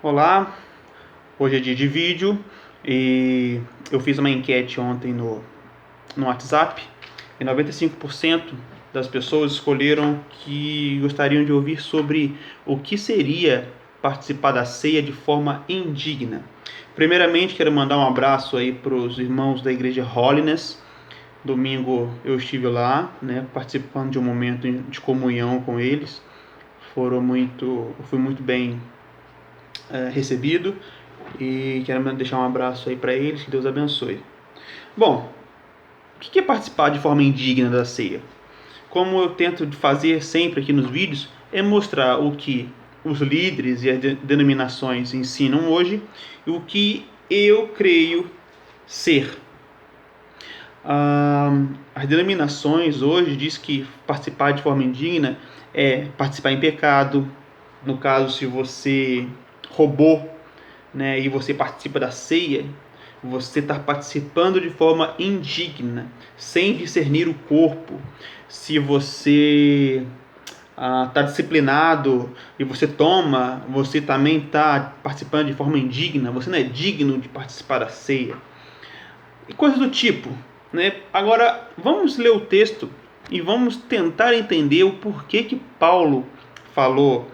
Olá, hoje é dia de vídeo e eu fiz uma enquete ontem no WhatsApp e 95% das pessoas escolheram que gostariam de ouvir sobre o que seria participar da ceia de forma indigna. Primeiramente, quero mandar um abraço aí para os irmãos da igreja Holiness. Domingo eu estive lá, participando de um momento de comunhão com eles. Fui muito bem recebido e quero deixar um abraço aí para eles, que Deus abençoe. Bom, o que é participar de forma indigna da ceia? Como eu tento fazer sempre aqui nos vídeos, é mostrar o que os líderes e as denominações ensinam hoje e o que eu creio ser. As denominações hoje diz que participar de forma indigna é participar em pecado. No caso, se você roubou, e você participa da ceia, você está participando de forma indigna, sem discernir o corpo. Se você está disciplinado e você toma, você também está participando de forma indigna, você não é digno de participar da ceia. E coisas do tipo. Agora, vamos ler o texto e vamos tentar entender o porquê que Paulo falou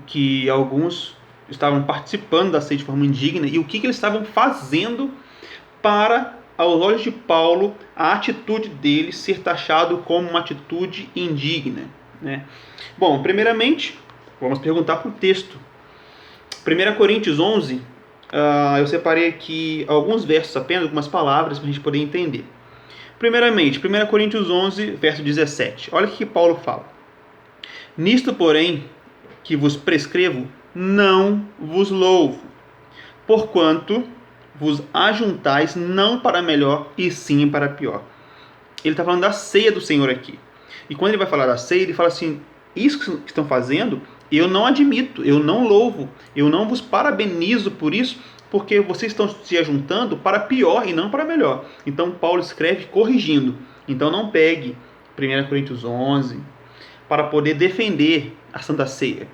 que alguns estavam participando da ceia de forma indigna e o que eles estavam fazendo para, aos olhos de Paulo, a atitude deles ser taxado como uma atitude indigna. Bom, primeiramente, vamos perguntar para o texto. 1 Coríntios 11, eu separei aqui alguns versos apenas, algumas palavras para a gente poder entender. Primeiramente, 1 Coríntios 11, verso 17. Olha o que Paulo fala. Nisto, porém, que vos prescrevo, não vos louvo, porquanto vos ajuntais não para melhor, e sim para pior. Ele está falando da ceia do Senhor aqui. E quando ele vai falar da ceia, ele fala assim, isso que estão fazendo, eu não admito, eu não louvo, eu não vos parabenizo por isso, porque vocês estão se ajuntando para pior e não para melhor. Então Paulo escreve corrigindo. Então não pegue 1 Coríntios 11 para poder defender a Santa Ceia,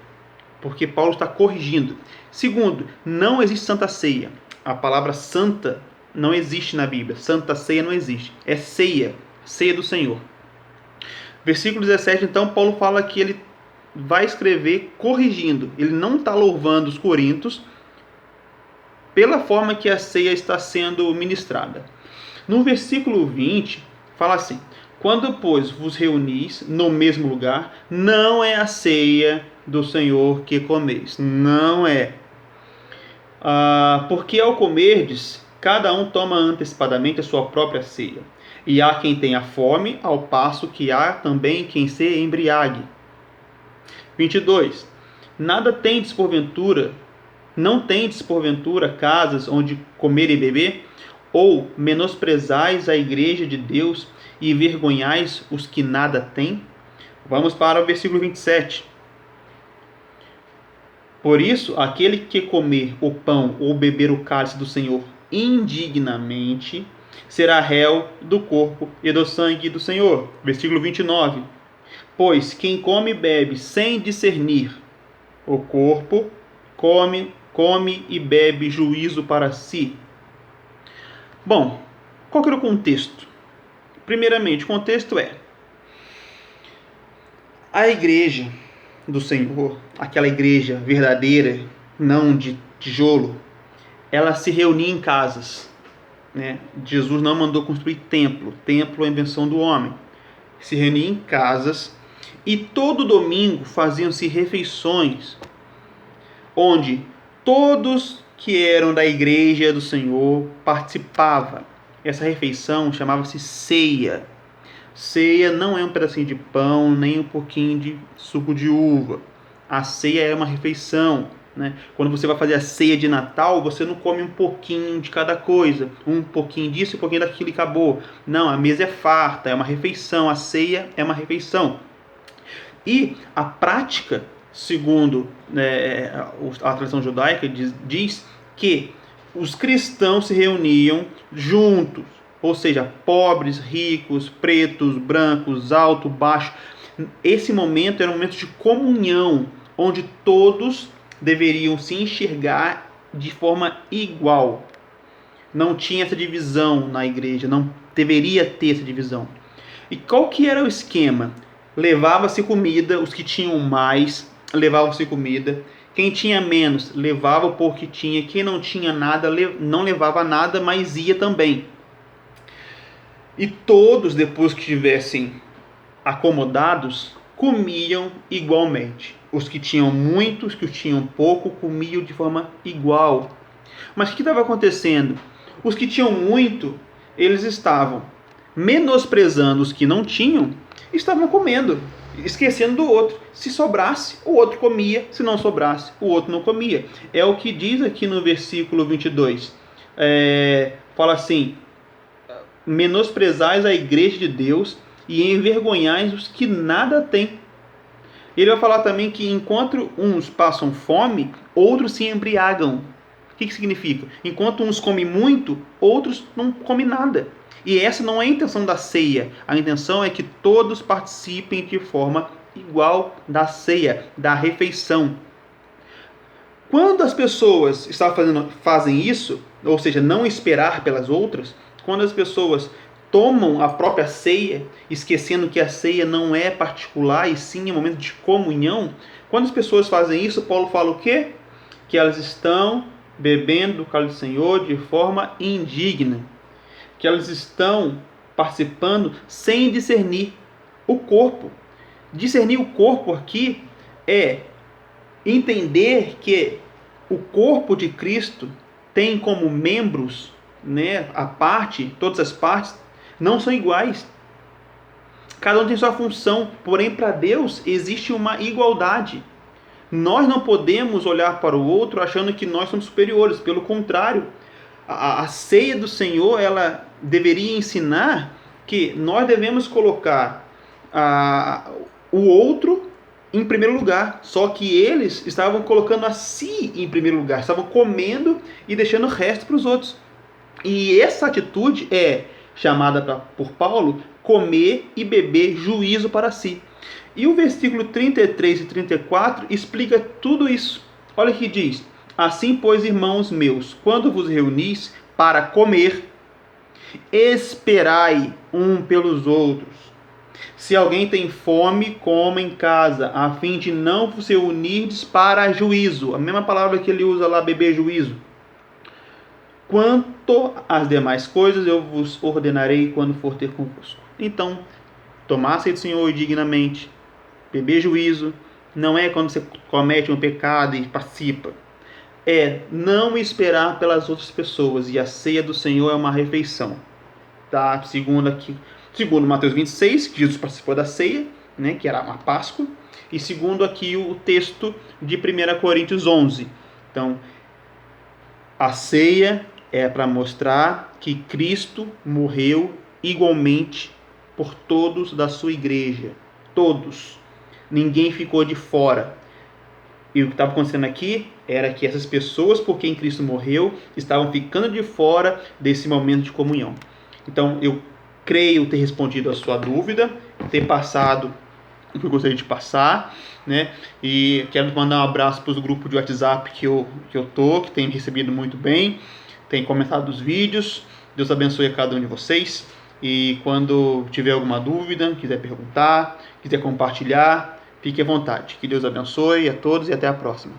porque Paulo está corrigindo. Segundo, não existe Santa Ceia. A palavra santa não existe na Bíblia. Santa Ceia não existe. É ceia, ceia do Senhor. Versículo 17, então, Paulo fala que ele vai escrever corrigindo. Ele não está louvando os coríntios pela forma que a ceia está sendo ministrada. No versículo 20, fala assim: quando, pois, vos reunis no mesmo lugar, não é a ceia do Senhor que comeis. Não é. Porque ao comerdes, cada um toma antecipadamente a sua própria ceia. E há quem tenha fome, ao passo que há também quem se embriague. 22. Nada tendes porventura, não tendes porventura casas onde comer e beber? Ou menosprezais a igreja de Deus e envergonhais os que nada têm? Vamos para o versículo 27. Por isso, aquele que comer o pão ou beber o cálice do Senhor indignamente, será réu do corpo e do sangue do Senhor. Versículo 29. Pois quem come e bebe sem discernir o corpo, come e bebe juízo para si. Bom, qual que era o contexto? Primeiramente, o contexto é a igreja do Senhor, aquela igreja verdadeira, não de tijolo, ela se reunia em casas. Jesus não mandou construir templo. Templo é a invenção do homem. Se reunia em casas e todo domingo faziam-se refeições onde todos que eram da igreja do Senhor participavam. Essa refeição chamava-se ceia. Ceia não é um pedacinho de pão, nem um pouquinho de suco de uva. A ceia é uma refeição. Quando você vai fazer a ceia de Natal, você não come um pouquinho de cada coisa. Um pouquinho disso e um pouquinho daquilo e acabou. Não, a mesa é farta, é uma refeição. A ceia é uma refeição. E a prática, segundo a tradição judaica, diz que os cristãos se reuniam juntos. Ou seja, pobres, ricos, pretos, brancos, alto, baixo. Esse momento era um momento de comunhão, onde todos deveriam se enxergar de forma igual. Não tinha essa divisão na igreja, não deveria ter essa divisão. E qual que era o esquema? Levava-se comida, os que tinham mais levavam-se comida, quem tinha menos levava o pouco que tinha, quem não tinha nada não levava nada, mas ia também. E todos, depois que estivessem acomodados, comiam igualmente. Os que tinham muito, os que tinham pouco, comiam de forma igual. Mas o que estava acontecendo? Os que tinham muito, eles estavam menosprezando os que não tinham, estavam comendo, esquecendo do outro. Se sobrasse, o outro comia, se não sobrasse, o outro não comia. É o que diz aqui no versículo 22. Fala assim: menosprezais a igreja de Deus e envergonhais os que nada têm. Ele vai falar também que enquanto uns passam fome, outros se embriagam. O que significa? Enquanto uns comem muito, outros não comem nada. E essa não é a intenção da ceia. A intenção é que todos participem de forma igual da ceia, da refeição. Quando as pessoas fazem isso, ou seja, não esperar pelas outras, quando as pessoas tomam a própria ceia, esquecendo que a ceia não é particular e sim um momento de comunhão, quando as pessoas fazem isso, Paulo fala o quê? Que elas estão bebendo do cálice do Senhor de forma indigna, que elas estão participando sem discernir o corpo. Discernir o corpo aqui é entender que o corpo de Cristo tem como membros, né, todas as partes não são iguais. Cada um tem sua função, porém para Deus existe uma igualdade. Nós não podemos olhar para o outro achando que nós somos superiores. Pelo contrário, a ceia do Senhor, ela deveria ensinar que nós devemos colocar o outro em primeiro lugar. Só que eles estavam colocando a si em primeiro lugar. Estavam comendo e deixando o resto para os outros. E essa atitude é chamada por Paulo comer e beber juízo para si. E o versículo 33 e 34 explica tudo isso. Olha o que diz: assim, pois, irmãos meus, quando vos reunis para comer, esperai um pelos outros. Se alguém tem fome, coma em casa, a fim de não vos reunirdes para juízo. A mesma palavra que ele usa lá, beber juízo. Quanto às demais coisas, eu vos ordenarei quando for ter convosco. Então, tomar a ceia do Senhor dignamente, beber juízo, não é quando você comete um pecado e participa. É não esperar pelas outras pessoas. E a ceia do Senhor é uma refeição. Tá? Segundo Mateus 26, que Jesus participou da ceia, né, que era uma Páscoa. E segundo aqui o texto de 1 Coríntios 11. Então, a ceia é para mostrar que Cristo morreu igualmente por todos da sua igreja. Todos. Ninguém ficou de fora. E o que estava acontecendo aqui era que essas pessoas por quem Cristo morreu estavam ficando de fora desse momento de comunhão. Então, eu creio ter respondido a sua dúvida, ter passado o que eu gostaria de passar, né? E quero mandar um abraço para os grupos de WhatsApp que tem recebido muito bem, tem comentado os vídeos. Deus abençoe a cada um de vocês. E quando tiver alguma dúvida, quiser perguntar, quiser compartilhar, fique à vontade. Que Deus abençoe a todos e até a próxima.